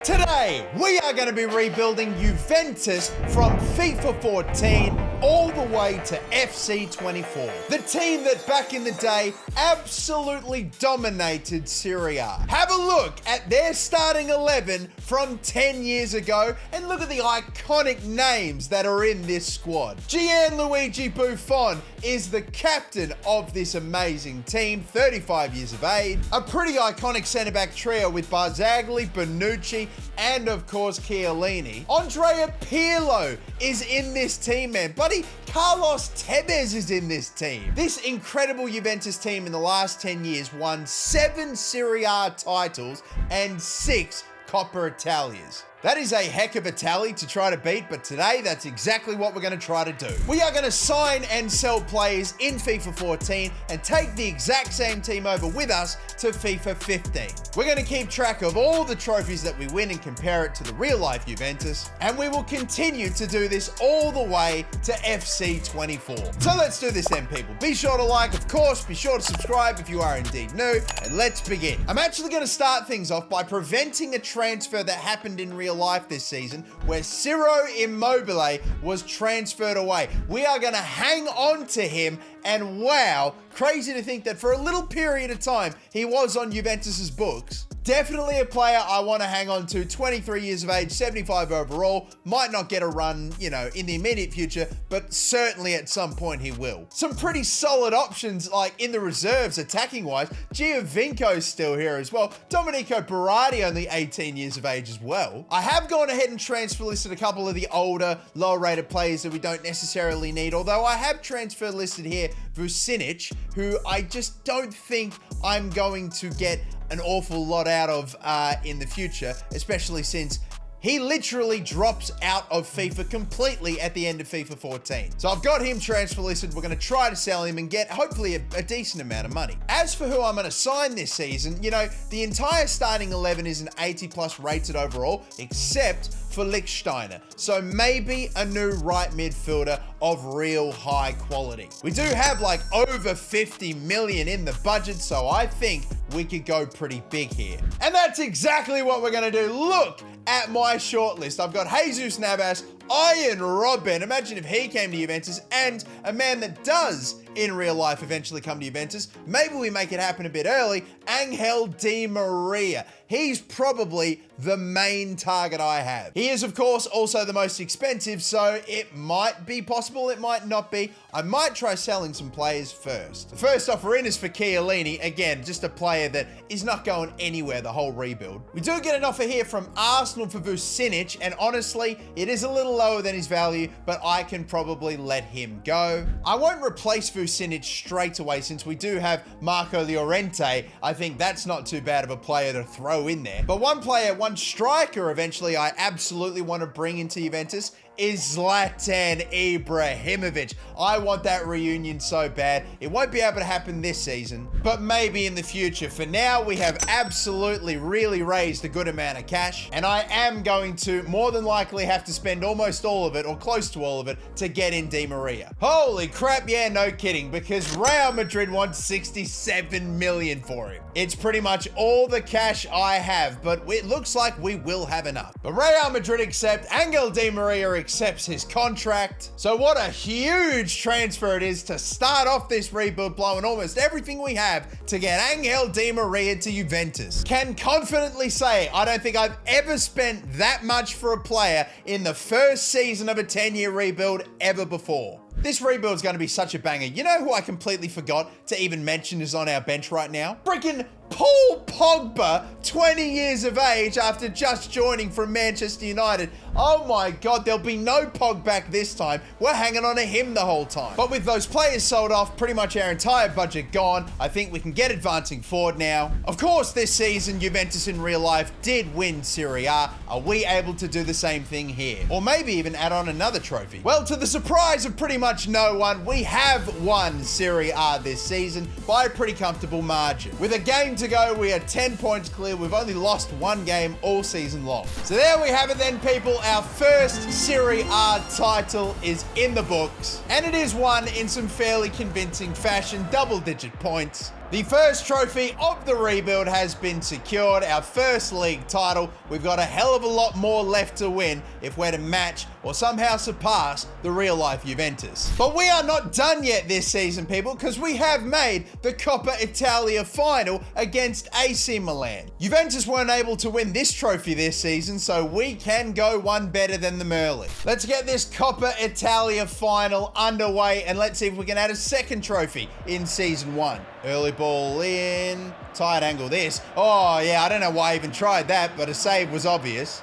Today, we are going to be rebuilding Juventus from FIFA 14 all the way to FC 24. The team that back in the day absolutely dominated Serie A. Have a look at their starting 11 from 10 years ago and look at the iconic names that are in this squad. Gianluigi Buffon is the captain of this amazing team, 35 years of age. A pretty iconic centre-back trio with Barzagli, Bonucci, and of course Chiellini. Andrea Pirlo is in this team, man. Buddy, Carlos Tevez is in this team. This incredible Juventus team in the last 10 years won 7 Serie A titles and 6 Coppa Italias. That is a heck of a tally to try to beat, but today that's exactly what we're going to try to do. We are going to sign and sell players in FIFA 14 and take the exact same team over with us to FIFA 15. We're going to keep track of all the trophies that we win and compare it to the real life Juventus, and we will continue to do this all the way to FC 24. So let's do this then, people. Be sure to like, of course, be sure to subscribe if you are indeed new, and let's begin. I'm actually going to start things off by preventing a transfer that happened in real life this season where Ciro Immobile was transferred away. We are going to hang on to him, and wow, crazy to think that for a little period of time he was on Juventus's books. Definitely a player I want to hang on to. 23 years of age, 75 overall. Might not get a run, in the immediate future, but certainly at some point he will. Some pretty solid options, like in the reserves, attacking-wise. Giovinco's still here as well. Domenico Berardi, only 18 years of age as well. I have gone ahead and transfer listed a couple of the older, lower-rated players that we don't necessarily need, although I have transfer listed here Vucinic, who I just don't think I'm going to get an awful lot out of in the future, especially since he literally drops out of FIFA completely at the end of FIFA 14. So I've got him transfer listed. We're going to try to sell him and get hopefully a decent amount of money. As for who I'm going to sign this season, the entire starting 11 is an 80 plus rated overall, except for Lichtsteiner. So maybe a new right midfielder of real high quality. We do have like over 50 million in the budget, so I think we could go pretty big here. And that's exactly what we're going to do. Look at my shortlist. I've got Jesus Navas, Ian Robben. Imagine if he came to Juventus, and a man that does in real life eventually come to Juventus. Maybe we make it happen a bit early. Angel Di Maria. He's probably the main target I have. He is, of course, also the most expensive, so it might be possible, it might not be. I might try selling some players first. The first offer in is for Chiellini. Again, just a player that is not going anywhere the whole rebuild. We do get an offer here from Arsenal for Vucinic, and honestly, it is a little lower than his value, but I can probably let him go. I won't replace Vucinic straight away since we do have Marco Llorente. I think that's not too bad of a player to throw in there. But one player, one striker eventually I absolutely want to bring into Juventus is Zlatan Ibrahimovic. I want that reunion so bad. It won't be able to happen this season, but maybe in the future. For now, we have absolutely really raised a good amount of cash, and I am going to more than likely have to spend almost all of it, or close to all of it, to get in Di Maria. Holy crap, yeah, no kidding, because Real Madrid wants 67 million for him. It's pretty much all the cash I have, but it looks like we will have enough. But Real Madrid accept, Angel Di Maria accepts his contract. So what a huge transfer it is to start off this rebuild, blowing almost everything we have to get Angel Di Maria to Juventus. Can confidently say I don't think I've ever spent that much for a player in the first season of a 10-year rebuild ever before. This rebuild is going to be such a banger. You know who I completely forgot to even mention is on our bench right now? Freaking Paul Pogba, 20 years of age after just joining from Manchester United. Oh my God, there'll be no Pog back this time. We're hanging on to him the whole time. But with those players sold off, pretty much our entire budget gone, I think we can get advancing forward now. Of course, this season, Juventus in real life did win Serie A. Are we able to do the same thing here? Or maybe even add on another trophy? Well, to the surprise of pretty much no one, we have won Serie A this season by a pretty comfortable margin. With a game to go, we are 10 points clear. We've only lost one game all season long. So there we have it then, people. Our first Serie A title is in the books, and it is won in some fairly convincing fashion, double-digit points. The first trophy of the rebuild has been secured, our first league title. We've got a hell of a lot more left to win if we're to match or somehow surpass the real-life Juventus. But we are not done yet this season, people, because we have made the Coppa Italia final against AC Milan. Juventus weren't able to win this trophy this season, so we can go one better than them early. Let's get this Coppa Italia final underway, and let's see if we can add a second trophy in season 1. Early ball in, tight angle this. Oh yeah, I don't know why I even tried that, but a save was obvious.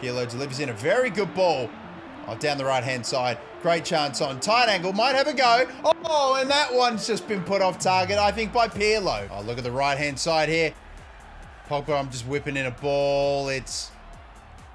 Pirlo delivers in a very good ball. Oh, down the right-hand side. Great chance on tight angle, might have a go. Oh, and that one's just been put off target, I think, by Pirlo. Oh, look at the right-hand side here. Pogba, I'm just whipping in a ball. It's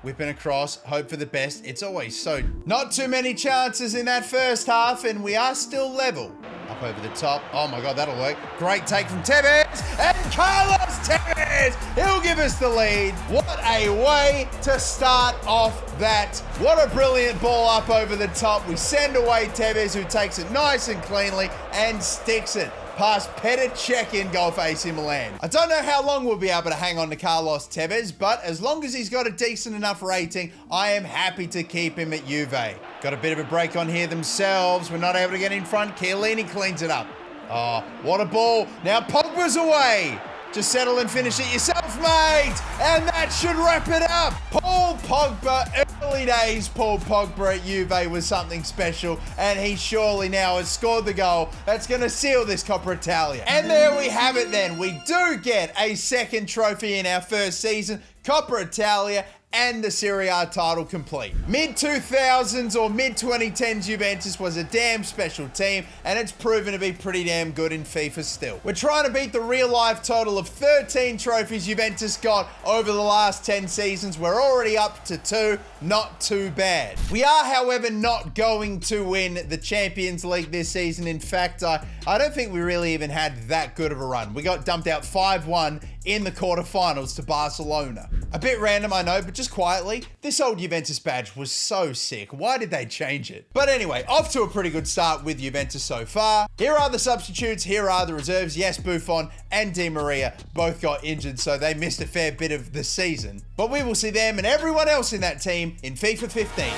whipping across, hope for the best. It's always so... Not too many chances in that first half, and we are still level. Up over the top. Oh my God, that'll work. Great take from Tevez. And Carlos Tevez! He'll give us the lead. What a way to start off that. What a brilliant ball up over the top. We send away Tevez, who takes it nice and cleanly and sticks it past Petr Cech in goal for AC Milan. I don't know how long we'll be able to hang on to Carlos Tevez, but as long as he's got a decent enough rating, I am happy to keep him at Juve. Got a bit of a break on here themselves. We're not able to get in front. Chiellini cleans it up. Oh, what a ball. Now Pogba's away. Just settle and finish it yourself, mate. And that should wrap it up. Paul Pogba, early days Paul Pogba at Juve was something special. And he surely now has scored the goal that's going to seal this Coppa Italia. And there we have it then. We do get a second trophy in our first season. Coppa Italia and the Serie A title complete. Mid-2000s or mid-2010s Juventus was a damn special team, and it's proven to be pretty damn good in FIFA still. We're trying to beat the real-life total of 13 trophies Juventus got over the last 10 seasons. We're already up to 2, not too bad. We are, however, not going to win the Champions League this season. In fact, I don't think we really even had that good of a run. We got dumped out 5-1 in the quarterfinals to Barcelona. A bit random, I know, but just quietly, this old Juventus badge was so sick. Why did they change it? But anyway, off to a pretty good start with Juventus so far. Here are the substitutes, here are the reserves. Yes, Buffon and Di Maria both got injured, so they missed a fair bit of the season. But we will see them and everyone else in that team in FIFA 15.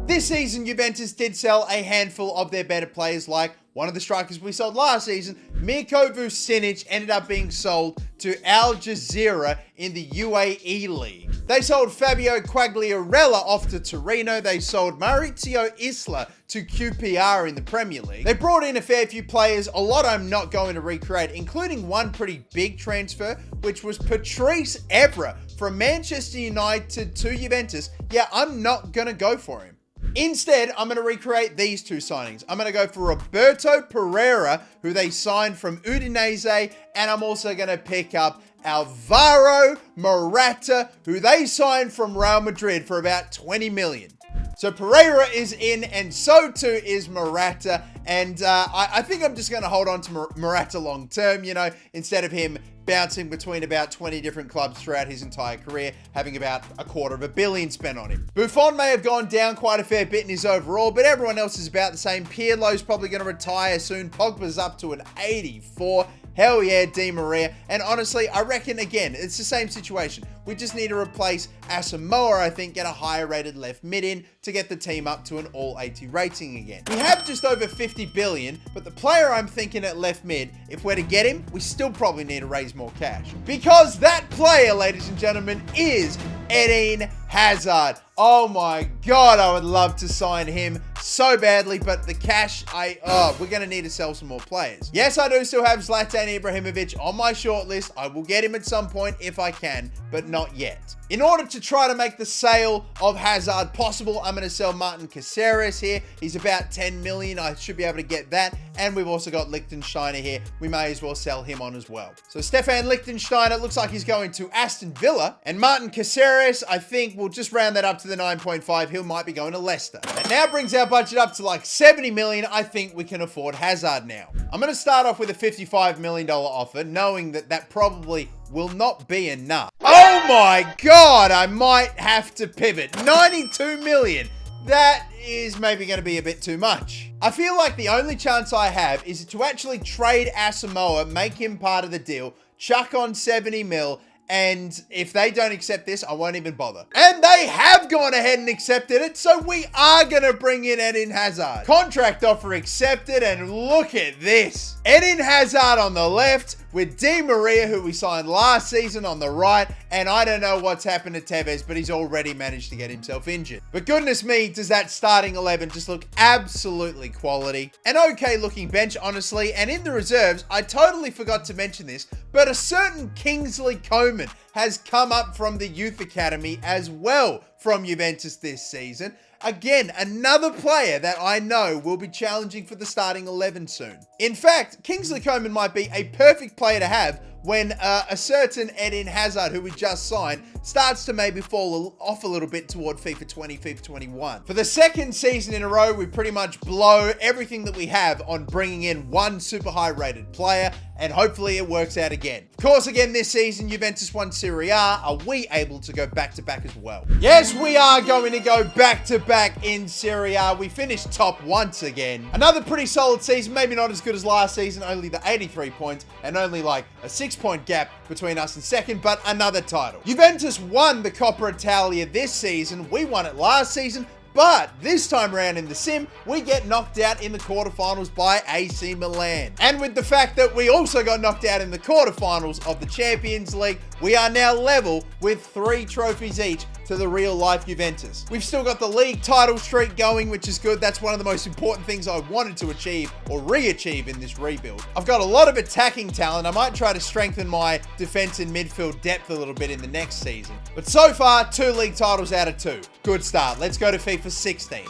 This season, Juventus did sell a handful of their better players, like one of the strikers we sold last season, Mirko Vucinic, ended up being sold to Al Jazeera in the UAE League. They sold Fabio Quagliarella off to Torino. They sold Maurizio Isla to QPR in the Premier League. They brought in a fair few players, a lot I'm not going to recreate, including one pretty big transfer, which was Patrice Evra from Manchester United to Juventus. Yeah, I'm not going to go for him. Instead, I'm going to recreate these two signings. I'm going to go for Roberto Pereira, who they signed from Udinese, and I'm also going to pick up Alvaro Morata, who they signed from Real Madrid for about 20 million. So Pereira is in, and so too is Morata. And I think I'm just going to hold on to Morata long term, you know, instead of him bouncing between about 20 different clubs throughout his entire career, having about $250 million spent on him. Buffon may have gone down quite a fair bit in his overall, but everyone else is about the same. Pirlo's probably going to retire soon. Pogba's up to an 84. Hell yeah, Di Maria. And honestly, I reckon, again, it's the same situation. We just need to replace Asamoah, I think, get a higher rated left mid in to get the team up to an all 80 rating again. We have just over 50 billion, but the player I'm thinking at left mid, if we're to get him, we still probably need to raise more cash. Because that player, ladies and gentlemen, is Eden Hazard. Oh my God, I would love to sign him so badly, but the cash, we're going to need to sell some more players. Yes, I do still have Zlatan Ibrahimovic on my shortlist. I will get him at some point if I can, but not yet. In order to try to make the sale of Hazard possible, I'm going to sell Martin Caceres here. He's about 10 million. I should be able to get that. And we've also got Lichtsteiner here. We may as well sell him on as well. So Stefan Lichtsteiner looks like he's going to Aston Villa. And Martin Caceres, I think we'll just round that up to the 9.5. He might be going to Leicester. That now brings our budget up to like 70 million. I think we can afford Hazard now. I'm going to start off with a $55 million offer, knowing that that probably will not be enough. Oh my God, I might have to pivot. 92 million. That is maybe going to be a bit too much. I feel like the only chance I have is to actually trade Asamoah, make him part of the deal, chuck on 70 mil, and if they don't accept this, I won't even bother. And they have gone ahead and accepted it, so we are going to bring in Eden Hazard. Contract offer accepted, and look at this. Eden Hazard on the left, with Di Maria, who we signed last season, on the right, and I don't know what's happened to Tevez, but he's already managed to get himself injured. But goodness me, does that starting 11 just look absolutely quality. An okay looking bench, honestly, and in the reserves, I totally forgot to mention this, but a certain Kingsley Coman has come up from the youth academy as well from Juventus this season. Again, another player that I know will be challenging for the starting 11 soon. In fact, Kingsley Coman might be a perfect player to have when a certain Eden Hazard, who we just signed, starts to maybe fall off a little bit toward FIFA 20, FIFA 21. For the second season in a row, we pretty much blow everything that we have on bringing in one super high rated player, and hopefully it works out again. Of course, again this season, Juventus won Serie A. Are we able to go back-to-back as well? Yes, we are going to go back-to-back in Serie A. We finished top once again. Another pretty solid season, maybe not as good as last season, only the 83 points, and only like a 6-point gap between us and second, but another title. Juventus won the Coppa Italia this season. We won it last season, but this time around in the sim, we get knocked out in the quarterfinals by AC Milan. And with the fact that we also got knocked out in the quarterfinals of the Champions League, we are now level with 3 trophies each to the real-life Juventus. We've still got the league title streak going, which is good. That's one of the most important things I wanted to achieve or re-achieve in this rebuild. I've got a lot of attacking talent. I might try to strengthen my defense and midfield depth a little bit in the next season. But so far, 2 league titles out of 2. Good start. Let's go to FIFA 16.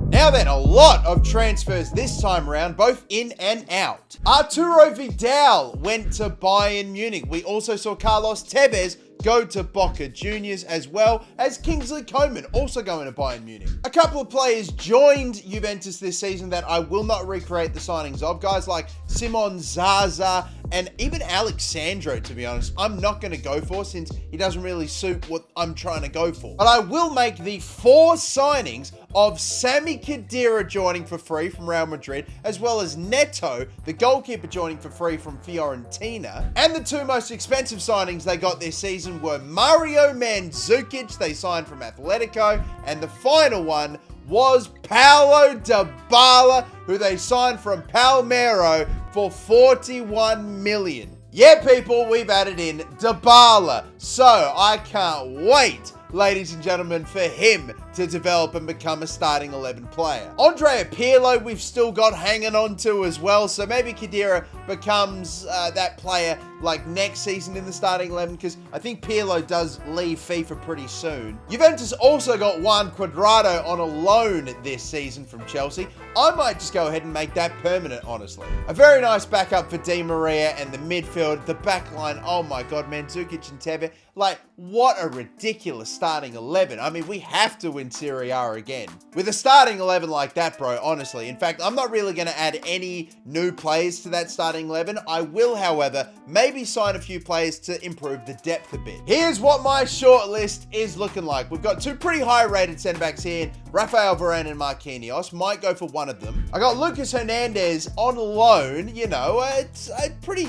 Now then, a lot of transfers this time around, both in and out. Arturo Vidal went to Bayern Munich. We also saw Carlos Tevez go to Boca Juniors, as well as Kingsley Coman also going to Bayern Munich. A couple of players joined Juventus this season that I will not recreate the signings of. Guys like Simon Zaza and even Alexandro, to be honest, I'm not going to go for since he doesn't really suit what I'm trying to go for. But I will make the 4 signings of Sami Khedira joining for free from Real Madrid, as well as Neto, the goalkeeper, joining for free from Fiorentina. And the 2 most expensive signings they got this season were Mario Mandzukic, they signed from Atletico, and the final one was Paulo Dybala, who they signed from Palmeiro for 41 million. Yeah, people, we've added in Dybala, so I can't wait, ladies and gentlemen, for him to develop and become a starting 11 player. Andrea Pirlo, we've still got hanging on to as well, so maybe Khedira becomes that player like next season in the starting 11, because I think Pirlo does leave FIFA pretty soon. Juventus also got Juan Cuadrado on a loan this season from Chelsea. I might just go ahead and make that permanent, honestly. A very nice backup for Di Maria, and the midfield, the back line, oh my god, Mandzukic and Tevez, like, what a ridiculous starting 11. I mean, we have to win Serie A again. With a starting 11 like that, bro, honestly. In fact, I'm not really going to add any new players to that starting 11. I will, however, maybe sign a few players to improve the depth a bit. Here's what my short list is looking like. We've got 2 pretty high-rated centre-backs here, Rafael Varane and Marquinhos. Might go for one of them. I got Lucas Hernandez on loan. You know, it's a pretty,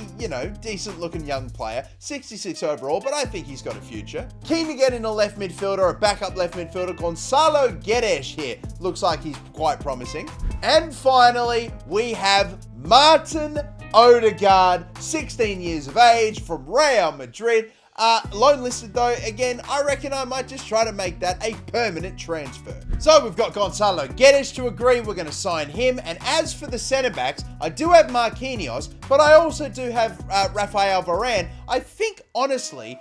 decent-looking young player. 66 overall, but I think he's got a future. Keen to get in a left midfielder, a backup left midfielder, Gonzalo Guedes here. Looks like he's quite promising. And finally, we have Martin Odegaard, 16 years of age, from Real Madrid. Loan listed though, again, I reckon I might just try to make that a permanent transfer. So we've got Gonzalo Guedes to agree, we're going to sign him. And as for the centre-backs, I do have Marquinhos, but I also do have Rafael Varane. I think, honestly,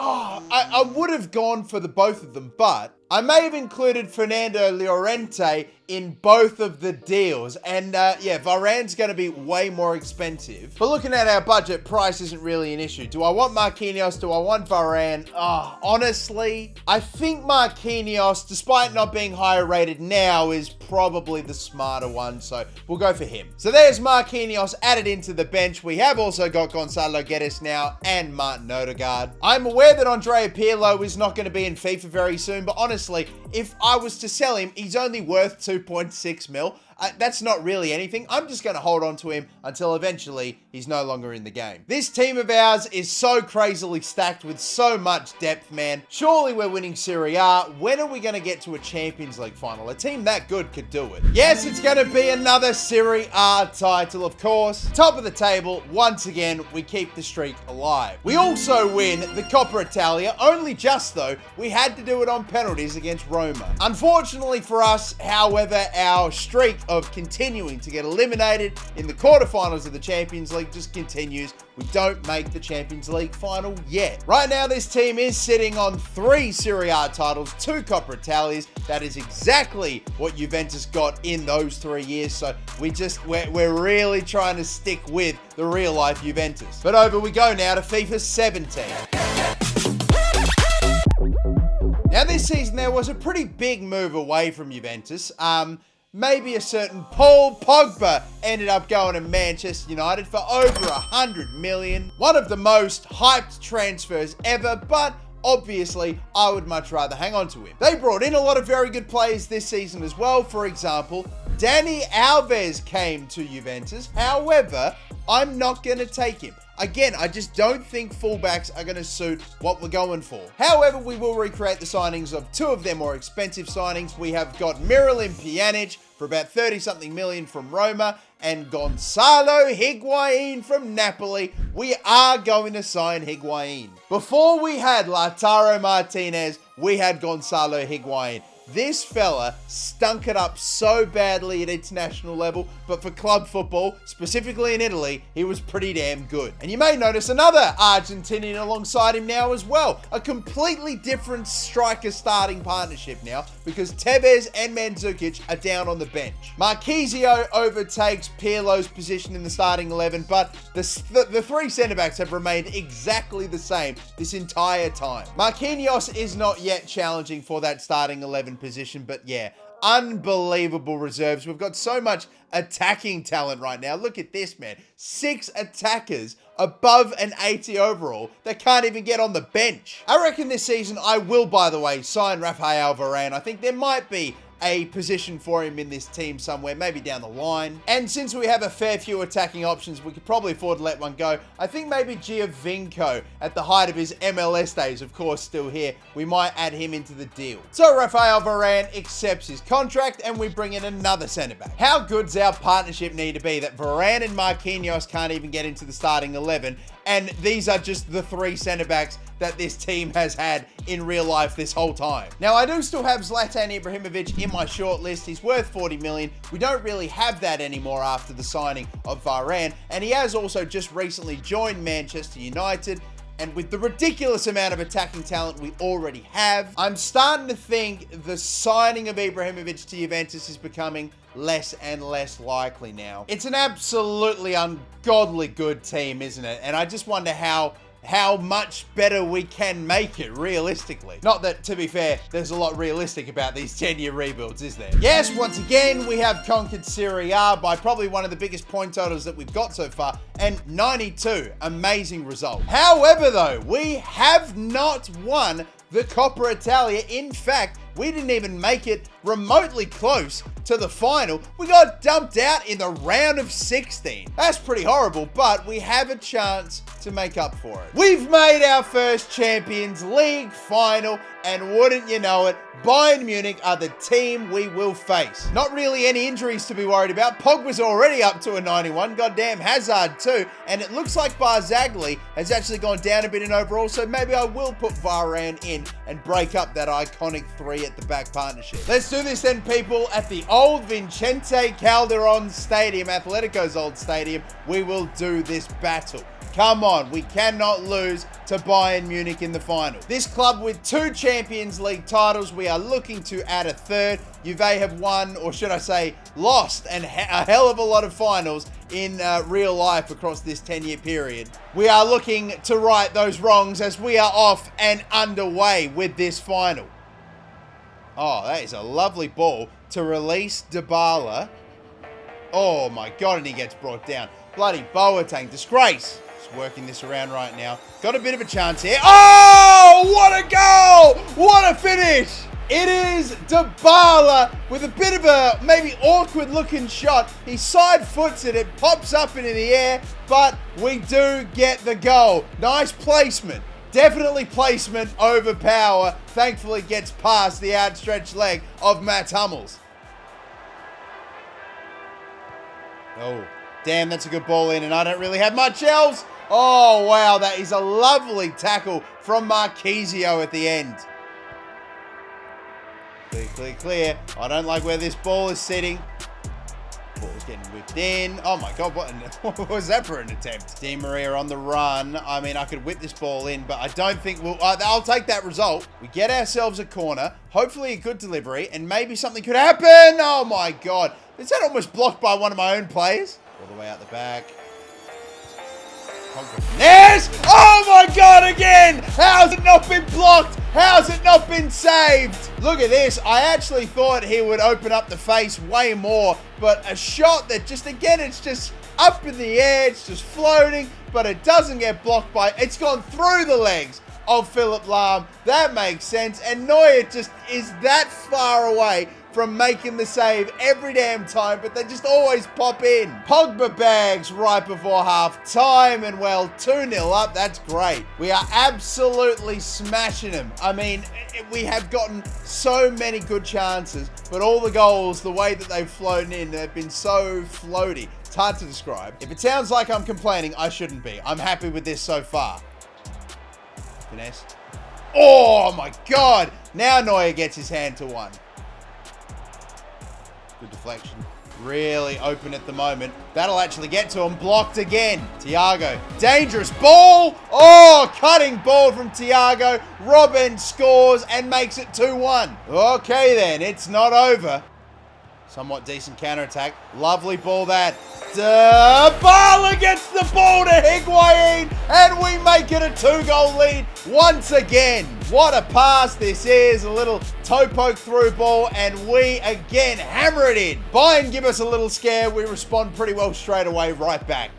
I would have gone for the both of them, but I may have included Fernando Llorente in both of the deals. And yeah, Varane's going to be way more expensive. But looking at our budget, price isn't really an issue. Do I want Marquinhos? Do I want Varane? Honestly, I think Marquinhos, despite not being higher rated now, is probably the smarter one. So we'll go for him. So there's Marquinhos added into the bench. We have also got Gonzalo Guedes now and Martin Odegaard. I'm aware that Andrea Pirlo is not going to be in FIFA very soon, but honestly, if I was to sell him, he's only worth 2.6 mil. That's not really anything. I'm just going to hold on to him until eventually he's no longer in the game. This team of ours is so crazily stacked with so much depth, man. Surely we're winning Serie A. When are we going to get to a Champions League final? A team that good could do it. Yes, it's going to be another Serie A title, of course. Top of the table. Once again, we keep the streak alive. We also win the Coppa Italia. Only just, though, we had to do it on penalties against Roma. Unfortunately for us, however, our streak of continuing to get eliminated in the quarterfinals of the Champions League just continues. We don't make the Champions League final yet. Right now, this team is sitting on 3 Serie A titles, 2 Coppa Italias. That is exactly what Juventus got in those 3 years. So we're really trying to stick with the real life Juventus. But over we go now to FIFA 17. Now, this season, there was a pretty big move away from Juventus. Maybe a certain Paul Pogba ended up going to Manchester United for over 100 million. One of the most hyped transfers ever, but obviously, I would much rather hang on to him. They brought in a lot of very good players this season as well. For example, Dani Alves came to Juventus. However, I'm not going to take him. Again, I just don't think fullbacks are going to suit what we're going for. However, we will recreate the signings of 2 of their more expensive signings. We have got Miralem Pjanic for about 30-something million from Roma and Gonzalo Higuain from Napoli. We are going to sign Higuain. Before we had Lautaro Martinez, we had Gonzalo Higuain. This fella stunk it up so badly at international level, but for club football, specifically in Italy, he was pretty damn good. And you may notice another Argentinian alongside him now as well. A completely different striker starting partnership now, because Tevez and Mandzukic are down on the bench. Marquisio overtakes Pirlo's position in the starting 11, but the 3 centre-backs have remained exactly the same this entire time. Marquinhos is not yet challenging for that starting 11 position, but yeah, unbelievable reserves. We've got so much attacking talent right now. Look at this, man. 6 attackers above an 80 overall that can't even get on the bench. I reckon this season I will, by the way, sign Rafael Varane. I think there might be a position for him in this team somewhere, maybe down the line. And since we have a fair few attacking options, we could probably afford to let one go. I think maybe Giovinco, at the height of his MLS days, of course, still here, we might add him into the deal. So Rafael Varane accepts his contract and we bring in another centre-back. How good's our partnership need to be that Varane and Marquinhos can't even get into the starting 11, and these are just the 3 centre-backs that this team has had in real life this whole time. Now, I do still have Zlatan Ibrahimovic in my short list. He's worth 40 million. We don't really have that anymore after the signing of Varane, and he has also just recently joined Manchester United. And with the ridiculous amount of attacking talent we already have, I'm starting to think the signing of Ibrahimovic to Juventus is becoming less and less likely now. It's an absolutely ungodly good team, isn't it? And I just wonder how much better we can make it realistically. Not that, to be fair, there's a lot realistic about these 10-year rebuilds, is there? Yes, once again, we have conquered Serie A by probably one of the biggest point totals that we've got so far, and 92. Amazing result. However, though, we have not won the Coppa Italia. In fact, we didn't even make it remotely close to the final. We got dumped out in the round of 16. That's pretty horrible, but we have a chance to make up for it. We've made our first Champions League final, and wouldn't you know it, Bayern Munich are the team we will face. Not really any injuries to be worried about. Pogba's already up to a 91. Goddamn Hazard too. And it looks like Barzagli has actually gone down a bit in overall, so maybe I will put Varane in and break up that iconic 3 at the back partnership. Let's Let's do this then, people, at the old Vicente Calderon Stadium, Atletico's old stadium. We will do this battle. Come on, we cannot lose to Bayern Munich in the final. This club with 2 Champions League titles, we are looking to add a third. Juve have won, or should I say, lost a hell of a lot of finals in real life across this 10-year period. We are looking to right those wrongs as we are off and underway with this final. Oh, that is a lovely ball to release Dybala. Oh my God, and he gets brought down. Bloody Boateng, disgrace. Just working this around right now. Got a bit of a chance here. Oh, what a goal! What a finish! It is Dybala with a bit of a maybe awkward looking shot. He side foots it, it pops up into the air, but we do get the goal. Nice placement. Definitely placement over power. Thankfully gets past the outstretched leg of Matt Hummels. Oh, damn, that's a good ball in, and I don't really have much else. Oh, wow, that is a lovely tackle from Marquisio at the end. Clear, clear, clear. I don't like where this ball is sitting. Ball's getting whipped in. Oh my God, what was that for an attempt? Di Maria on the run. I mean, I could whip this ball in, but I don't think we'll... I'll take that result. We get ourselves a corner, hopefully a good delivery, and maybe something could happen. Oh my God. Is that almost blocked by one of my own players? All the way out the back. Yes! Oh my God, again! How's it not been blocked? How's it not been saved? Look at this. I actually thought he would open up the face way more, but a shot that just, again, it's just up in the air. It's just floating, but it doesn't get blocked by, it's gone through the legs of Philipp Lahm. That makes sense. And Neuer just is that far away from making the save every damn time, but they just always pop in. Pogba bags right before half time, and well, 2-0 up. That's great. We are absolutely smashing them. I mean, we have gotten so many good chances, but all the goals, the way that they've flown in, they've been so floaty. It's hard to describe. If it sounds like I'm complaining, I shouldn't be. I'm happy with this so far. Finesse. Oh my God. Now Neuer gets his hand to one. Good deflection. Really open at the moment. That'll actually get to him. Blocked again. Thiago. Dangerous ball. Oh, cutting ball from Thiago. Robben scores and makes it 2-1. Okay then, it's not over. Somewhat decent counter-attack. Lovely ball that. Dybala gets the ball to Higuain, and we make it a 2-goal lead once again. What a pass this is. A little toe poke through ball, and we again hammer it in. Bayern give us a little scare. We respond pretty well straight away, right back.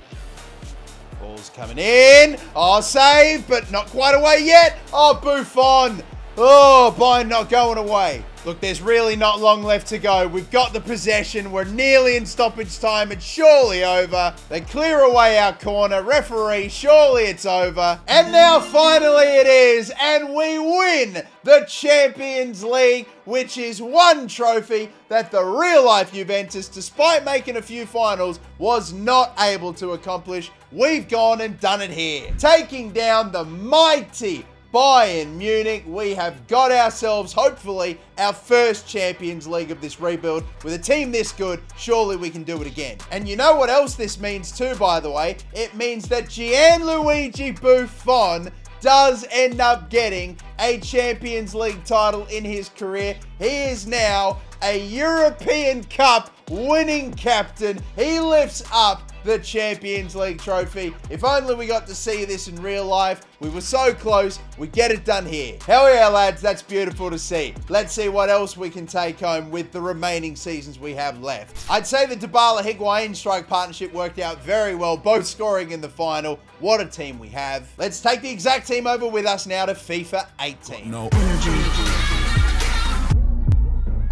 Ball's coming in. Oh, save, but not quite away yet. Oh, Buffon. Oh, Bayern not going away. Look, there's really not long left to go. We've got the possession. We're nearly in stoppage time. It's surely over. They clear away our corner. Referee, surely it's over. And now finally it is. And we win the Champions League, which is one trophy that the real-life Juventus, despite making a few finals, was not able to accomplish. We've gone and done it here. Taking down the mighty Bayern Munich. We have got ourselves, hopefully, our first Champions League of this rebuild. With a team this good, surely we can do it again. And you know what else this means too, by the way? It means that Gianluigi Buffon does end up getting a Champions League title in his career. He is now a European Cup winning captain. He lifts up the Champions League trophy. If only we got to see this in real life. We were so close. We get it done here. Hell yeah, lads. That's beautiful to see. Let's see what else we can take home with the remaining seasons we have left. I'd say the Dybala-Higuain strike partnership worked out very well, both scoring in the final. What a team we have. Let's take the exact team over with us now to FIFA 18. No energy.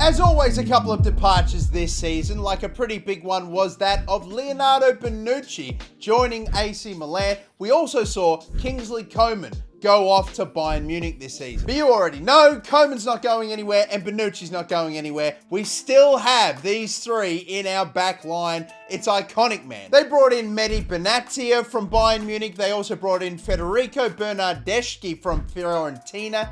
As always, a couple of departures this season, like a pretty big one was that of Leonardo Bonucci joining AC Milan. We also saw Kingsley Coman go off to Bayern Munich this season. But you already know, Coman's not going anywhere and Bonucci's not going anywhere. We still have these three in our back line. It's iconic, man. They brought in Mehdi Benatia from Bayern Munich. They also brought in Federico Bernardeschi from Fiorentina.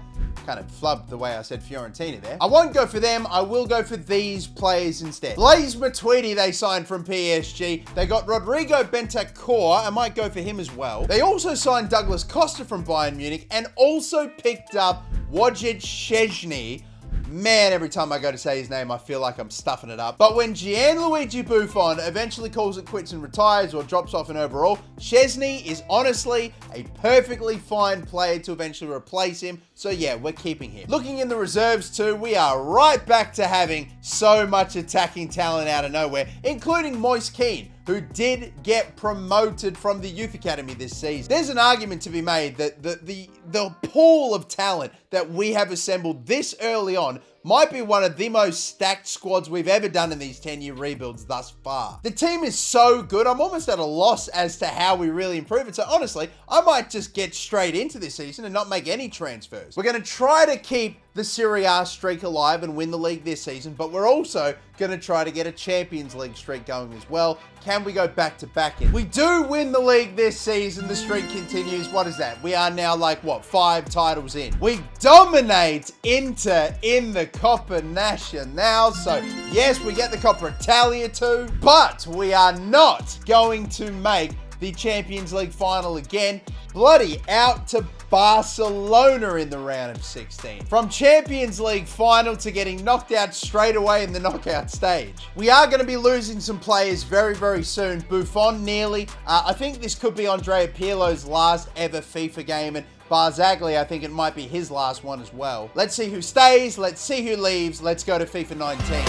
kind of flubbed the way I said Fiorentina there. I won't go for them. I will go for these players instead. Blaise Matuidi they signed from PSG. They got Rodrigo Bentancur. I might go for him as well. They also signed Douglas Costa from Bayern Munich and also picked up Wojciech Szczesny. Man, every time I go to say his name, I feel like I'm stuffing it up. But when Gianluigi Buffon eventually calls it quits and retires or drops off an overall, Szczesny is honestly a perfectly fine player to eventually replace him. So yeah, we're keeping him. Looking in the reserves too, we are right back to having so much attacking talent out of nowhere, including Moise Kean, who did get promoted from the youth academy this season. There's an argument to be made that the pool of talent that we have assembled this early on might be one of the most stacked squads we've ever done in these 10-year rebuilds thus far. The team is so good, I'm almost at a loss as to how we really improve it. So honestly, I might just get straight into this season and not make any transfers. We're going to try to keep the Serie A streak alive and win the league this season, but we're also going to try to get a Champions League streak going as well. Can we go back to back in? We do win the league this season. The streak continues. What is that? We are now like, what, 5 titles in. We dominate Inter in the Coppa Nacional. So yes, we get the Coppa Italia too, but we are not going to make the Champions League final again. Bloody out to Barcelona in the round of 16. From Champions League final to getting knocked out straight away in the knockout stage. We are going to be losing some players very, very soon. Buffon nearly. I think this could be Andrea Pirlo's last ever FIFA game, and Barzagli, I think it might be his last one as well. Let's see who stays. Let's see who leaves. Let's go to FIFA 19.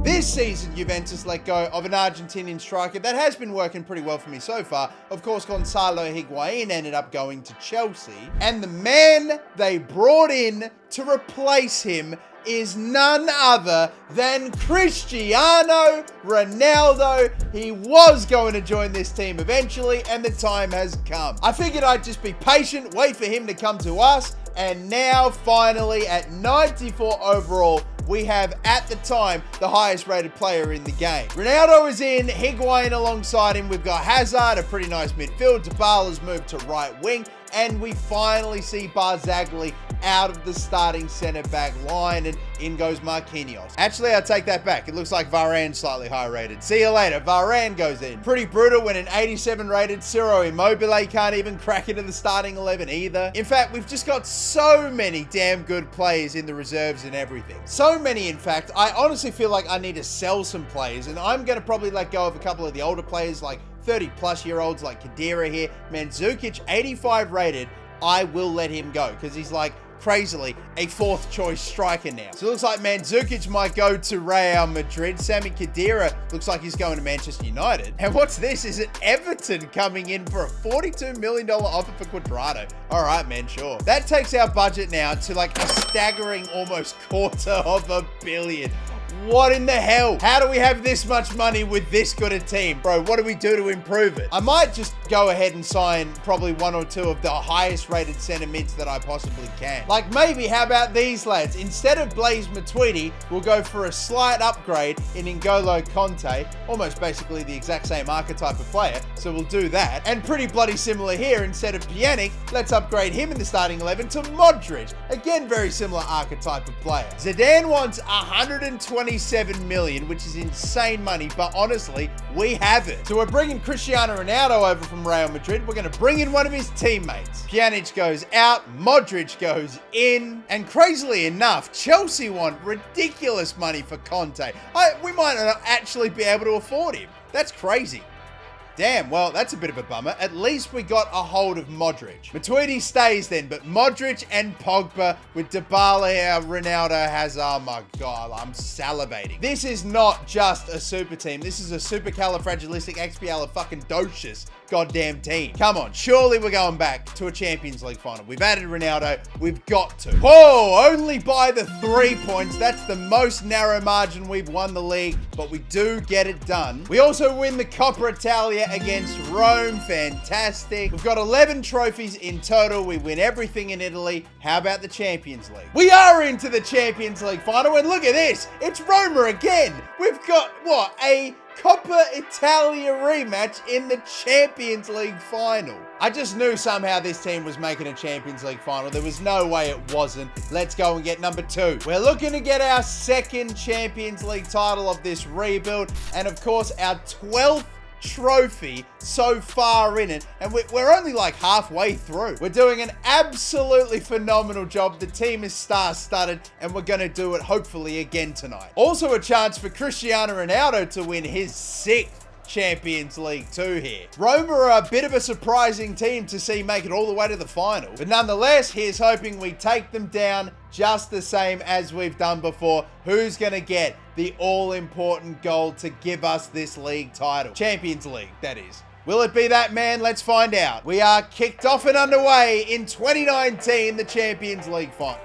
This season, Juventus let go of an Argentinian striker that has been working pretty well for me so far. Of course, Gonzalo Higuain ended up going to Chelsea. And the man they brought in to replace him is none other than Cristiano Ronaldo. He was going to join this team eventually, and the time has come. I figured I'd just be patient, wait for him to come to us, and now finally at 94 overall, we have, at the time, the highest rated player in the game. Ronaldo is in, Higuain alongside him. We've got Hazard, a pretty nice midfield. Dybala's moved to right wing. And we finally see Barzagli out of the starting centre-back line, and in goes Marquinhos. Actually, I take that back. It looks like Varane's slightly higher rated. See you later. Varane goes in. Pretty brutal when an 87 rated Ciro Immobile can't even crack into the starting 11 either. In fact, we've just got so many damn good players in the reserves and everything. So many, in fact, I honestly feel like I need to sell some players, and I'm going to probably let go of a couple of the older players like 30-plus-year-olds like Khedira here. Mandzukic, 85 rated, I will let him go because he's like crazily a 4th choice striker now. So it looks like Mandzukic might go to Real Madrid. Sami Khedira looks like he's going to Manchester United. And what's this? Is it Everton coming in for a $42 million offer for Quadrado? All right, man, sure. That takes our budget now to like a staggering almost $250 million. What in the hell? How do we have this much money with this good a team? Bro, what do we do to improve it? I might just go ahead and sign probably 1 or 2 of the highest rated centre mids that I possibly can. Like maybe, how about these lads? Instead of Blaise Matuidi, we'll go for a slight upgrade in N'Golo Conte. Almost basically the exact same archetype of player. So we'll do that. And pretty bloody similar here. Instead of Pjanic, let's upgrade him in the starting 11 to Modric. Again, very similar archetype of player. Zidane wants 127 million, which is insane money, but honestly, we have it. So we're bringing Cristiano Ronaldo over from Real Madrid. We're going to bring in one of his teammates. Pjanic goes out, Modric goes in, and crazily enough, Chelsea want ridiculous money for Conte. We might not actually be able to afford him. That's crazy. Damn, well, that's a bit of a bummer. At least we got a hold of Modric. Matuidi stays then, but Modric and Pogba with Dybala, Ronaldo, Hazard. Oh my God, I'm salivating. This is not just a super team. This is a supercalifragilisticexpialidocious goddamn team. Come on, surely we're going back to a Champions League final. We've added Ronaldo. We've got to. Oh, only by the 3 points. That's the most narrow margin we've won the league, but we do get it done. We also win the Coppa Italia against Rome. Fantastic. We've got 11 trophies in total. We win everything in Italy. How about the Champions League? We are into the Champions League final, and look at this. It's Roma again. We've got, what, a Coppa Italia rematch in the Champions League final. I just knew somehow this team was making a Champions League final. There was no way it wasn't. Let's go and get number 2. We're looking to get our second Champions League title of this rebuild, and of course our 12th trophy so far in it, and we're only like halfway through. We're doing an absolutely phenomenal job. The team is star-studded, and we're going to do it hopefully again tonight. Also a chance for Cristiano Ronaldo to win his 6th Champions League 2 here. Roma are a bit of a surprising team to see make it all the way to the final, but nonetheless, here's hoping we take them down just the same as we've done before. Who's going to get the all-important goal to give us this league title? Champions League, that is. Will it be that man? Let's find out. We are kicked off and underway in 2019, the Champions League final.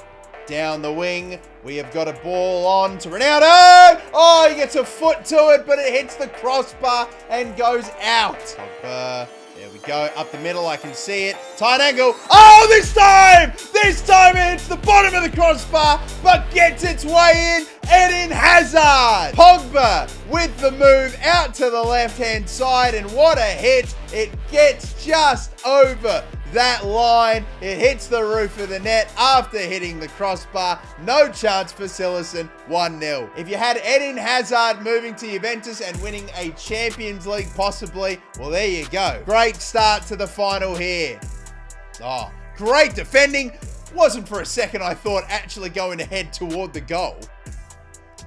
Down the wing, we have got a ball on to Ronaldo. Oh, he gets a foot to it, but it hits the crossbar and goes out. There we go, up the middle, I can see it. Tight angle. Oh, this time it hits the bottom of the crossbar, but gets its way in. Eden Hazard. Pogba with the move out to the left-hand side, and what a hit. It gets just over that line. It hits the roof of the net after hitting the crossbar. No chance for Sillerson. 1-0. If you had Eden Hazard moving to Juventus and winning a Champions League possibly, well, there you go. Great start to the final here. Oh, great defending. Wasn't for a second I thought actually going to head toward the goal.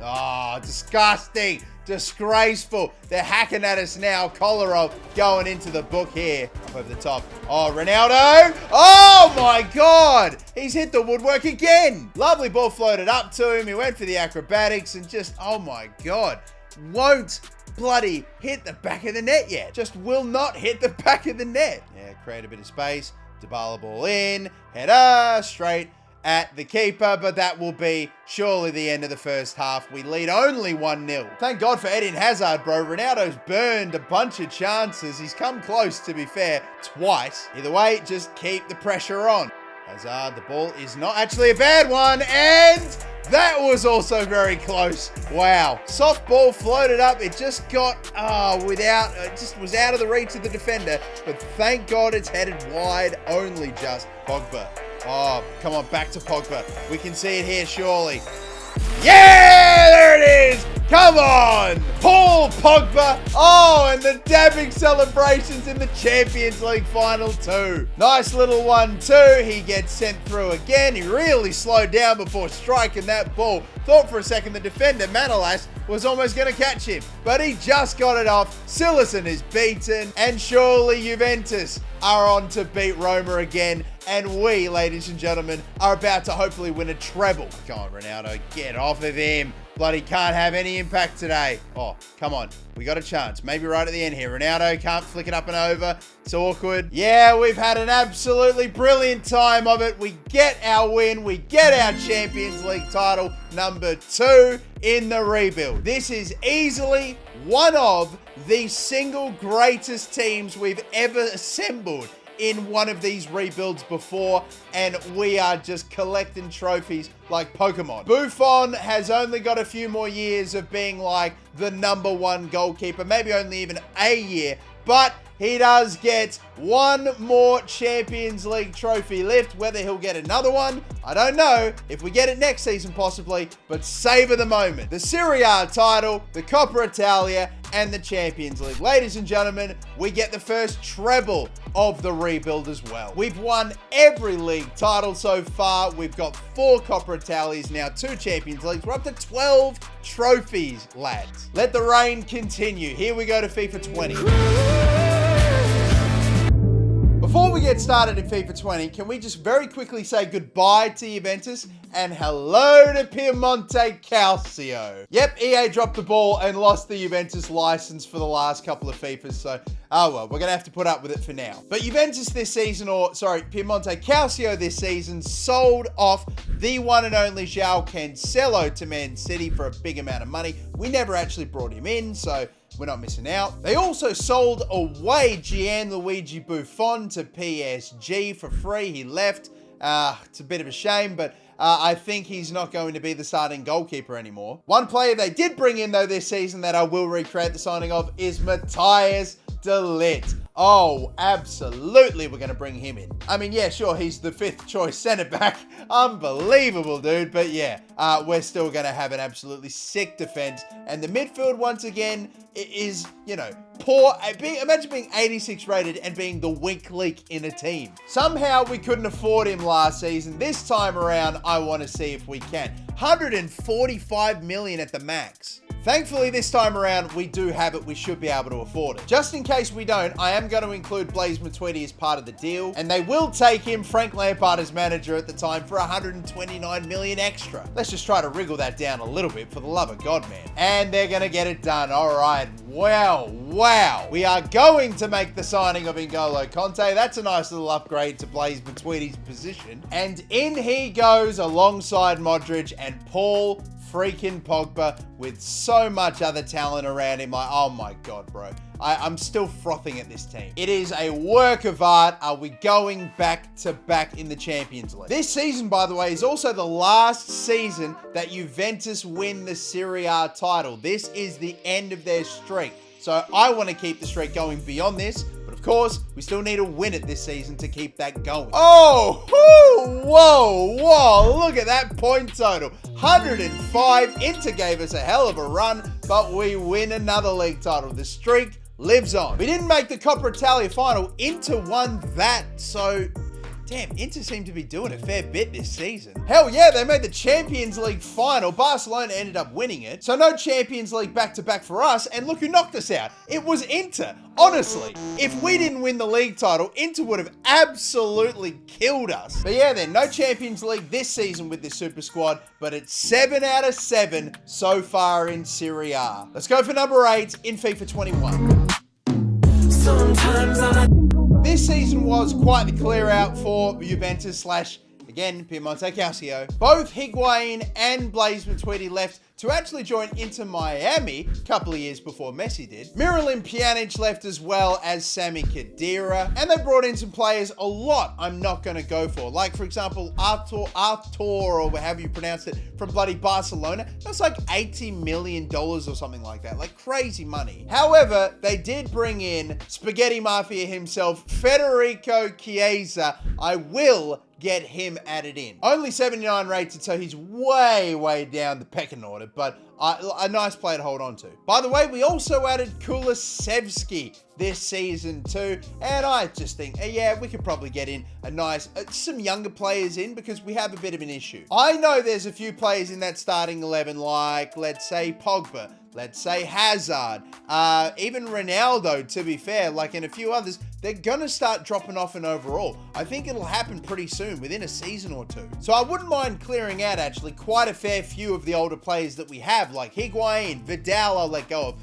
Oh, disgusting. Disgraceful. They're hacking at us now. Kolarov going into the book here. Up over the top. Oh, Ronaldo. Oh, my God. He's hit the woodwork again. Lovely ball floated up to him. He went for the acrobatics and just, oh, my God. Won't bloody hit the back of the net yet. Just will not hit the back of the net. Yeah, create a bit of space. Dybala ball in. Header straight at the keeper, but that will be surely the end of the first half. We lead only 1-0. Thank God for Eden Hazard, bro. Ronaldo's burned a bunch of chances. He's come close, to be fair, twice. Either way, just keep the pressure on. Hazard, the ball is not actually a bad one, and that was also very close. Wow. Soft ball floated up. It just got, it just was out of the reach of the defender, but thank God it's headed wide only just. Pogba. Oh, come on, back to Pogba. We can see it here, surely. Yeah, there it is. Come on, Paul Pogba. Oh, and the dabbing celebrations in the Champions League final too. Nice little one too. He gets sent through again. He really slowed down before striking that ball. Thought for a second the defender, Manolas, was almost going to catch him, but he just got it off. Sillerson is beaten, and surely Juventus are on to beat Roma again. And we, ladies and gentlemen, are about to hopefully win a treble. Come on, Ronaldo, get off of him. Bloody can't have any impact today. Oh, come on. We got a chance. Maybe right at the end here. Ronaldo can't flick it up and over. It's awkward. Yeah, we've had an absolutely brilliant time of it. We get our win. We get our Champions League title, number 2 in the rebuild. This is easily one of the single greatest teams we've ever assembled in one of these rebuilds before, and we are just collecting trophies like Pokemon. Buffon has only got a few more years of being like the number 1 goalkeeper, maybe only even a year, but he does get one more Champions League trophy left. Whether he'll get another one, I don't know. If we get it next season, possibly, but savor the moment. The Serie A title, the Coppa Italia, and the Champions League. Ladies and gentlemen, we get the first treble of the rebuild as well. We've won every league title so far. We've got 4 Coppa Italias, now 2 Champions Leagues. We're up to 12 trophies, lads. Let the reign continue. Here we go to FIFA 20. Before we get started in FIFA 20, can we just very quickly say goodbye to Juventus and hello to Piemonte Calcio? Yep, EA dropped the ball and lost the Juventus license for the last couple of FIFAs, so oh well, we're going to have to put up with it for now. But Juventus this season, Piemonte Calcio this season sold off the one and only João Cancelo to Man City for a big amount of money. We never actually brought him in, so we're not missing out. They also sold away Gianluigi Buffon to PSG for free. He left. It's a bit of a shame, but I think he's not going to be the starting goalkeeper anymore. One player they did bring in, though, this season that I will recreate the signing of is Matthias de Ligt. Oh, absolutely, we're going to bring him in. I mean, yeah, sure, he's the 5th choice centre-back. Unbelievable, dude. But yeah, we're still going to have an absolutely sick defence. And the midfield, once again, is, you know, poor. Imagine being 86 rated and being the weak link in a team. Somehow we couldn't afford him last season. This time around, I want to see if we can. 145 million at the max. Thankfully, this time around, we do have it. We should be able to afford it. Just in case we don't, I am going to include Blaise Matuidi as part of the deal, and they will take him, Frank Lampard as manager at the time, for 129 million extra. Let's just try to wriggle that down a little bit, for the love of God, man. And they're going to get it done. All right. Wow. We are going to make the signing of N'Golo Kanté. That's a nice little upgrade to Blaise Matuidi's position. And in he goes alongside Modric and Paul freaking Pogba with so much other talent around him. Like, oh my God, bro. I'm still frothing at this team. It is a work of art. Are we going back to back in the Champions League? This season, by the way, is also the last season that Juventus win the Serie A title. This is the end of their streak. So I want to keep the streak going beyond this. But of course, we still need to win it this season to keep that going. Oh, whoa, look at that point total. 105. Inter gave us a hell of a run, but we win another league title. The streak lives on. We didn't make the Coppa Italia final. Inter won that, so damn, Inter seem to be doing a fair bit this season. Hell yeah, they made the Champions League final. Barcelona ended up winning it. So no Champions League back-to-back for us, and look who knocked us out. It was Inter. Honestly, if we didn't win the league title, Inter would have absolutely killed us. But yeah, then no Champions League this season with this super squad, but it's 7 out of 7 so far in Serie A. Let's go for number 8 in FIFA 21. This season was quite the clear out for Juventus / again, Piemonte Calcio. Both Higuain and Blaise Matuidi left to actually join Inter Miami a couple of years before Messi did. Miralem Pjanic left as well as Sami Khedira. And they brought in some players a lot I'm not going to go for. Like, for example, Artur, or however you pronounce it, from bloody Barcelona. That's like $80 million or something like that. Like crazy money. However, they did bring in Spaghetti Mafia himself, Federico Chiesa. I will get him added in. Only 79 rated, so he's way down the pecking order, but a nice player to hold on to. By the way, we also added Kulusevski this season too, and I just think, yeah, we could probably get in a nice, some younger players in because we have a bit of an issue. I know there's a few players in that starting 11, like, let's say Pogba, let's say Hazard, even Ronaldo, to be fair, like, and a few others. They're gonna start dropping off in overall. I think it'll happen pretty soon, within a season or two. So I wouldn't mind clearing out, actually, quite a fair few of the older players that we have, like Higuain, Vidal I'll let go of.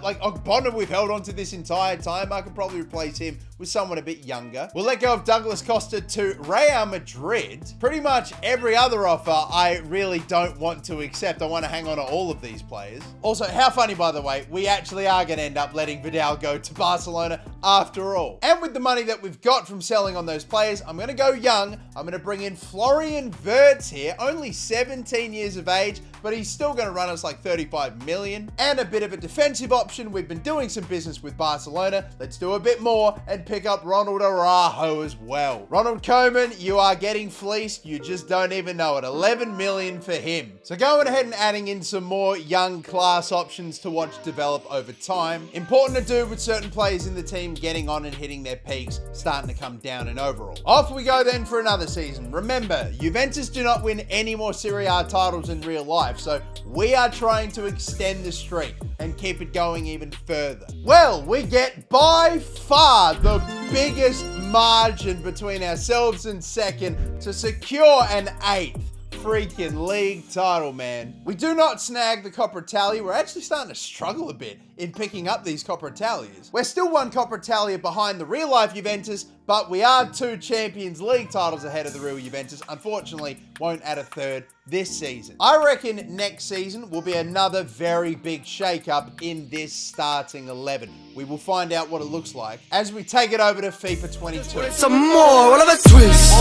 Like Ogbonna, we've held on to this entire time. I could probably replace him with someone a bit younger. We'll let go of Douglas Costa to Real Madrid. Pretty much every other offer I really don't want to accept. I want to hang on to all of these players. Also, how funny, by the way, we actually are going to end up letting Vidal go to Barcelona after all. And with the money that we've got from selling on those players, I'm going to go young. I'm going to bring in Florian Wirtz here, only 17 years of age, but he's still going to run us like 35 million. And a bit of a defensive option. We've been doing some business with Barcelona. Let's do a bit more and pick up Ronald Araujo as well. Ronald Koeman, you are getting fleeced. You just don't even know it. 11 million for him. So going ahead and adding in some more young class options to watch develop over time. Important to do with certain players in the team getting on and hitting their peaks, starting to come down in overall. Off we go then for another season. Remember, Juventus do not win any more Serie A titles in real life, so we are trying to extend the streak and keep it going even further. Well, we get by far the biggest margin between ourselves and second to secure an 8th freaking league title, man. We do not snag the Coppa Italia. We're actually starting to struggle a bit. in picking up these Coppa Italias. We're still one Coppa Italia behind the real-life Juventus, but we are 2 Champions League titles ahead of the real Juventus. Unfortunately, won't add a third this season. I reckon next season will be another very big shake-up in this starting 11. We will find out what it looks like as we take it over to FIFA 22. Some more, what other twist?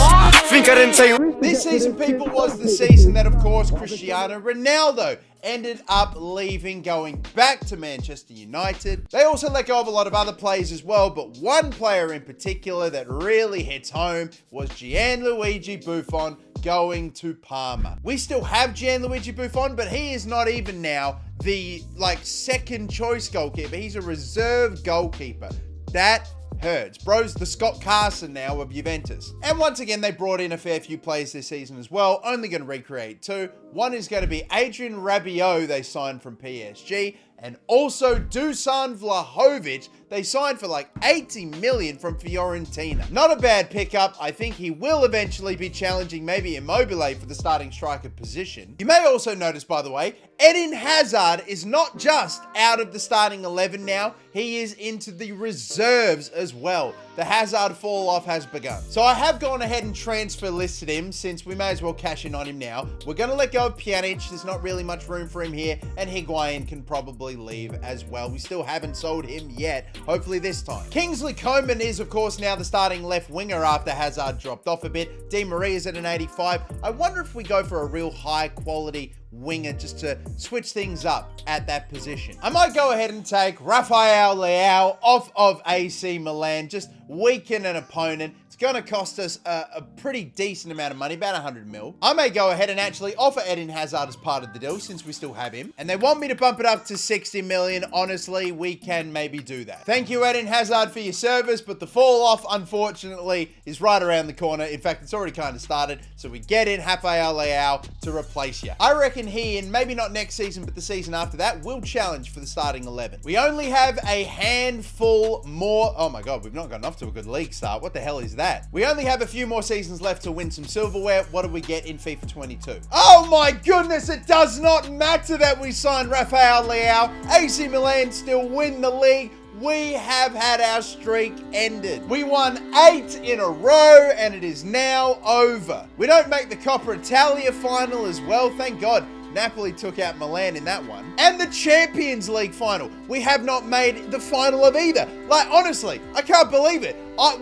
Think I didn't tell you. This season, people, was the season that, of course, Cristiano Ronaldo ended up leaving, going back to Manchester United. They also let go of a lot of other players as well, but one player in particular that really hits home was Gianluigi Buffon going to Parma. We still have Gianluigi Buffon, but he is not even now the second choice goalkeeper. He's a reserve goalkeeper. That hurts. Bro's the Scott Carson now of Juventus. And once again, they brought in a fair few players this season as well. Only going to recreate 2. One is going to be Adrian Rabiot, they signed from PSG, and also Dusan Vlahovic, they signed for like 80 million from Fiorentina. Not a bad pickup. I think he will eventually be challenging maybe Immobile for the starting striker position. You may also notice, by the way, Eden Hazard is not just out of the starting 11 now, he is into the reserves as well. The Hazard fall off has begun. So I have gone ahead and transfer listed him, since we may as well cash in on him now. We're going to let go of Pjanic. There's not really much room for him here, and Higuain can probably leave as well. We still haven't sold him yet. Hopefully this time. Kingsley Coman is, of course, now the starting left winger after Hazard dropped off a bit. Di Maria's at an 85. I wonder if we go for a real high quality winger just to switch things up at that position. I might go ahead and take Rafael Leao off of AC Milan, just weaken an opponent. It's going to cost us a pretty decent amount of money, about 100 mil. I may go ahead and actually offer Eden Hazard as part of the deal, since we still have him. And they want me to bump it up to 60 million. Honestly, we can maybe do that. Thank you, Eden Hazard, for your service, but the fall off, unfortunately, is right around the corner. In fact, it's already kind of started. So we get in Rafael Leao to replace you. I reckon he, and maybe not next season, but the season after that, will challenge for the starting 11. We only have a handful more. Oh my God, we've not gotten off to a good league start. What the hell is that? We only have a few more seasons left to win some silverware. What do we get in FIFA 22? Oh my goodness, it does not matter that we signed Rafael Leao. AC Milan still win the league. We have had our streak ended. We won 8 in a row, and it is now over. We don't make the Coppa Italia final as well, thank God. Napoli took out Milan in that one. And the Champions League final. We have not made the final of either. Like, honestly, I can't believe it.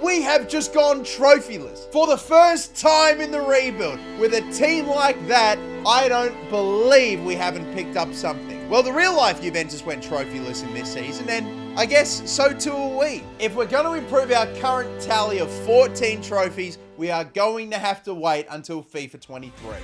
We have just gone trophyless. For the first time in the rebuild, with a team like that, I don't believe we haven't picked up something. Well, the real life Juventus went trophyless in this season, and I guess so too are we. If we're going to improve our current tally of 14 trophies, we are going to have to wait until FIFA 23.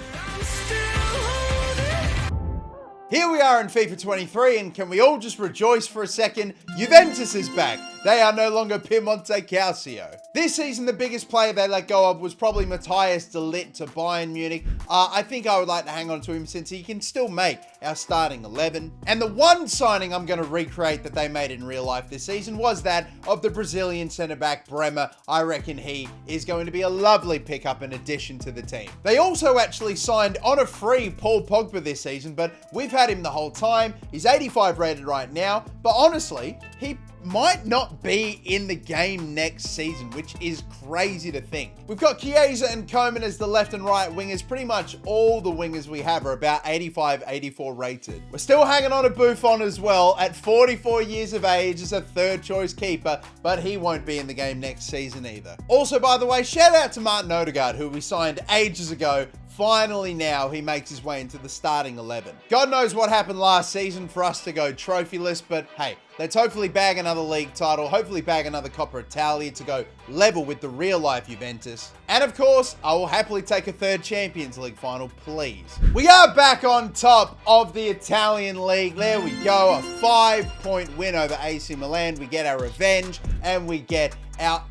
Here we are in FIFA 23, and can we all just rejoice for a second? Juventus is back. They are no longer Piemonte Calcio. This season, the biggest player they let go of was probably Matthias de Ligt to Bayern Munich. I think I would like to hang on to him since he can still make our starting 11. And the one signing I'm going to recreate that they made in real life this season was that of the Brazilian centre-back Bremer. I reckon he is going to be a lovely pickup in addition to the team. They also actually signed on a free Paul Pogba this season, but we've had him the whole time. He's 85 rated right now, but honestly, he might not be in the game next season, which is crazy to think. We've got Chiesa and Coman as the left and right wingers. Pretty much all the wingers we have are about 85, 84 rated. We're still hanging on to Buffon as well at 44 years of age as a third choice keeper, but he won't be in the game next season either. Also, by the way, shout out to Martin Odegaard, who we signed ages ago. Finally now, he makes his way into the starting 11. God knows what happened last season for us to go trophyless, but hey, let's hopefully bag another league title, hopefully bag another Coppa Italia to go level with the real-life Juventus. And of course, I will happily take a third Champions League final, please. We are back on top of the Italian league. There we go, a 5-point win over AC Milan. We get our revenge, and we get our,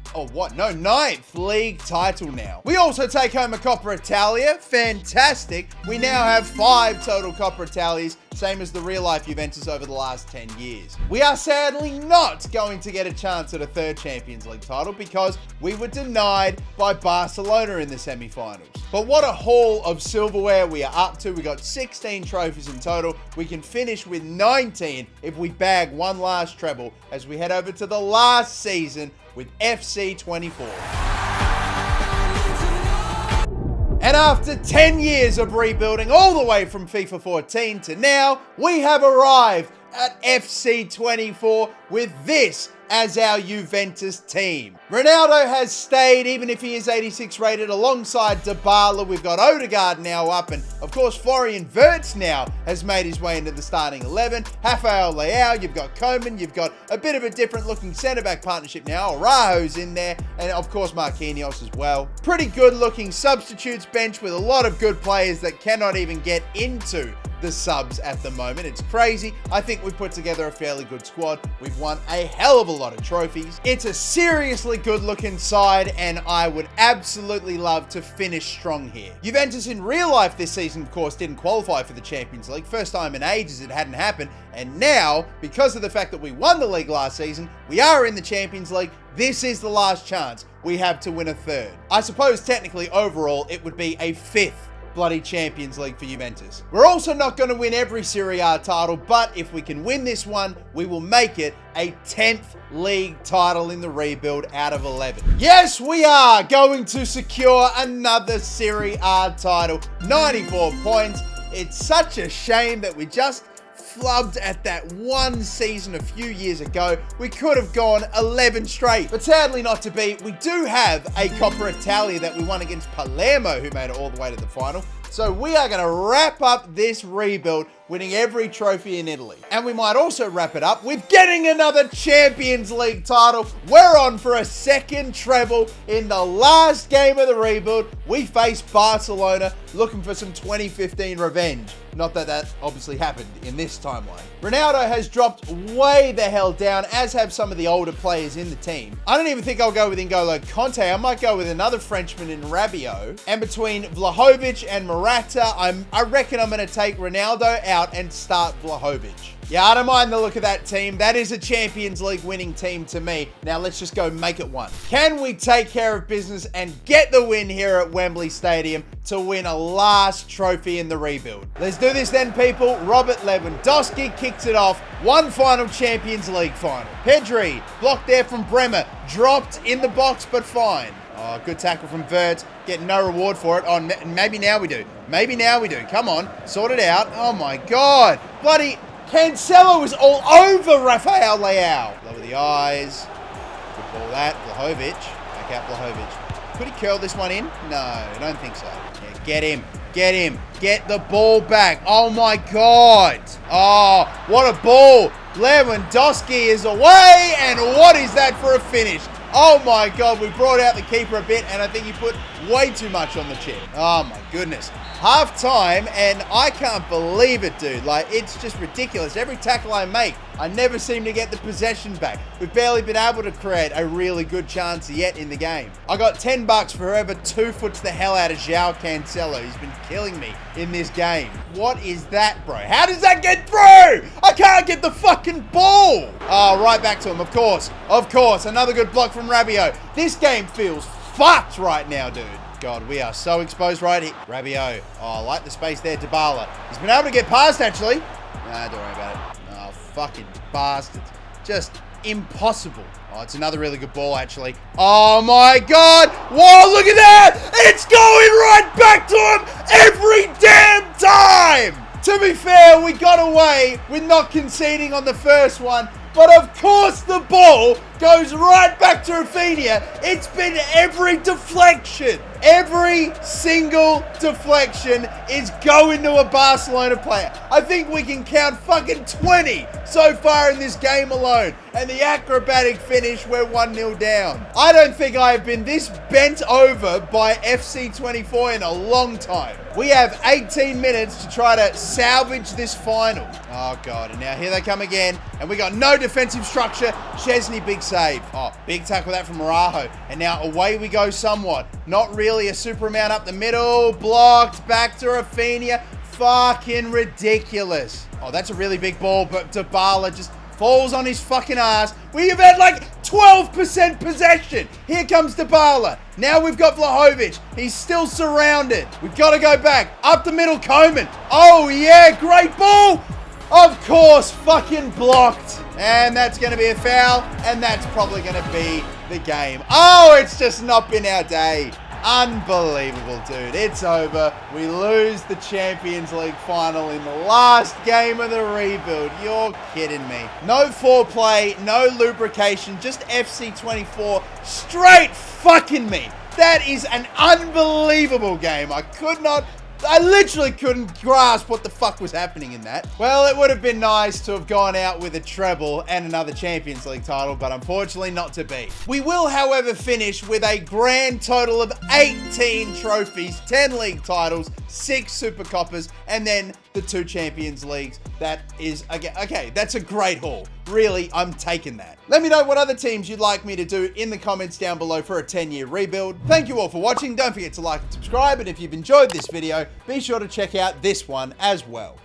ninth league title now. We also take home a Coppa Italia. Fantastic. We now have 5 total Coppa Italias, same as the real-life Juventus over the last 10 years. We are sadly not going to get a chance at a third Champions League title because we were denied by Barcelona in the semi-finals. But what a haul of silverware we are up to. We got 16 trophies in total. We can finish with 19 if we bag one last treble as we head over to the last season with FC 24. And after 10 years of rebuilding all the way from FIFA 14 to now, we have arrived at FC 24 with this as our Juventus team. Ronaldo has stayed, even if he is 86 rated, alongside Dybala. We've got Odegaard now up, and of course Florian Wirtz now has made his way into the starting 11. Rafael Leao, you've got Koeman, you've got a bit of a different looking centre-back partnership now. Araujo's in there, and of course Marquinhos as well. Pretty good looking substitutes bench with a lot of good players that cannot even get into the subs at the moment. It's crazy. I think we've put together a fairly good squad. We've won a hell of a lot of trophies. It's a seriously good looking side, and I would absolutely love to finish strong here. Juventus in real life this season, of course, didn't qualify for the Champions League. First time in ages it hadn't happened, and now, because of the fact that we won the league last season, we are in the Champions League. This is the last chance we have to win a third. I suppose technically overall it would be a fifth bloody Champions League for Juventus. We're also not going to win every Serie A title, but if we can win this one, we will make it a 10th league title in the rebuild out of 11. Yes, we are going to secure another Serie A title. 94 points. It's such a shame that we just flubbed at that one season a few years ago. We could have gone 11 straight, but sadly not to be. We do have a Coppa Italia that we won against Palermo, who made it all the way to the final. So we are going to wrap up this rebuild winning every trophy in Italy. And we might also wrap it up with getting another Champions League title. We're on for a second treble. In the last game of the rebuild, we face Barcelona, looking for some 2015 revenge. Not that that obviously happened in this timeline. Ronaldo has dropped way the hell down, as have some of the older players in the team. I don't even think I'll go with N'Golo Conte. I might go with another Frenchman in Rabiot. And between Vlahovic and Morata, I reckon I'm going to take Ronaldo out and start Vlahovic. Yeah, I don't mind the look of that team. That is a Champions League winning team to me. Now let's just go make it one. Can we take care of business and get the win here at Wembley Stadium to win a last trophy in the rebuild? Let's do this then, people. Robert Lewandowski kicks it off. One final Champions League final. Pedri, blocked there from Bremer. Dropped in the box, but fine. Oh, good tackle from Wirtz. Getting no reward for it. Oh, maybe now we do. Maybe now we do. Come on, sort it out. Oh my God. Bloody Cancelo is all over Rafael Leao. Lower the eyes. Good ball that. Vlahovic. Back out Vlahovic. Could he curl this one in? No, I don't think so. Yeah, get him. Get him. Get the ball back. Oh my God. Oh, what a ball. Lewandowski is away. And what is that for a finish? Oh my God, we brought out the keeper a bit, and I think he put way too much on the chip. Oh my goodness. Half time, and I can't believe it, dude. Like, it's just ridiculous. Every tackle I make, I never seem to get the possession back. We've barely been able to create a really good chance yet in the game. I got $10 for whoever 2-foots the hell out of João Cancelo. He's been killing me in this game. What is that, bro? How does that get through? I can't get the fucking ball. Oh, right back to him, of course. Of course, another good block from Rabiot. This game feels fucked right now, dude. God, we are so exposed right here. Rabiot. Oh, I like the space there. Dybala. He's been able to get past, actually. Nah, don't worry about it. Oh, fucking bastards. Just impossible. Oh, it's another really good ball, actually. Oh, my God. Whoa, look at that. It's going right back to him every damn time. To be fair, we got away with not conceding on the first one. But of course the ball goes right back to Rafinha. It's been every deflection. Every single deflection is going to a Barcelona player. I think we can count fucking 20 so far in this game alone. And the acrobatic finish, we're 1-0 down. I don't think I have been this bent over by FC 24 in a long time. We have 18 minutes to try to salvage this final. Oh, God. And now here they come again. And we got no defensive structure. Szczesny, big save. Oh, big tackle that from Araujo. And now away we go somewhat. Not really a super amount up the middle. Blocked. Back to Rafinha. Fucking ridiculous. Oh, that's a really big ball. But Dybala just falls on his fucking ass. We have had like 12% possession. Here comes Dybala. Now we've got Vlahovic. He's still surrounded. We've got to go back. Up the middle, Koeman. Oh, yeah, great ball. Of course, fucking blocked. And that's going to be a foul, and that's probably going to be the game. Oh, it's just not been our day. Unbelievable, dude. It's over. We lose the Champions League final in the last game of the rebuild. You're kidding me. No foreplay, no lubrication, just FC24 straight fucking me. That is an unbelievable game. I literally couldn't grasp what the fuck was happening in that. Well, it would have been nice to have gone out with a treble and another Champions League title, but unfortunately not to be. We will, however, finish with a grand total of 18 trophies, 10 league titles, 6 Super Coppers, and then the 2 Champions Leagues. That is, okay, that's a great haul. Really, I'm taking that. Let me know what other teams you'd like me to do in the comments down below for a 10-year rebuild. Thank you all for watching. Don't forget to like and subscribe. And if you've enjoyed this video, be sure to check out this one as well.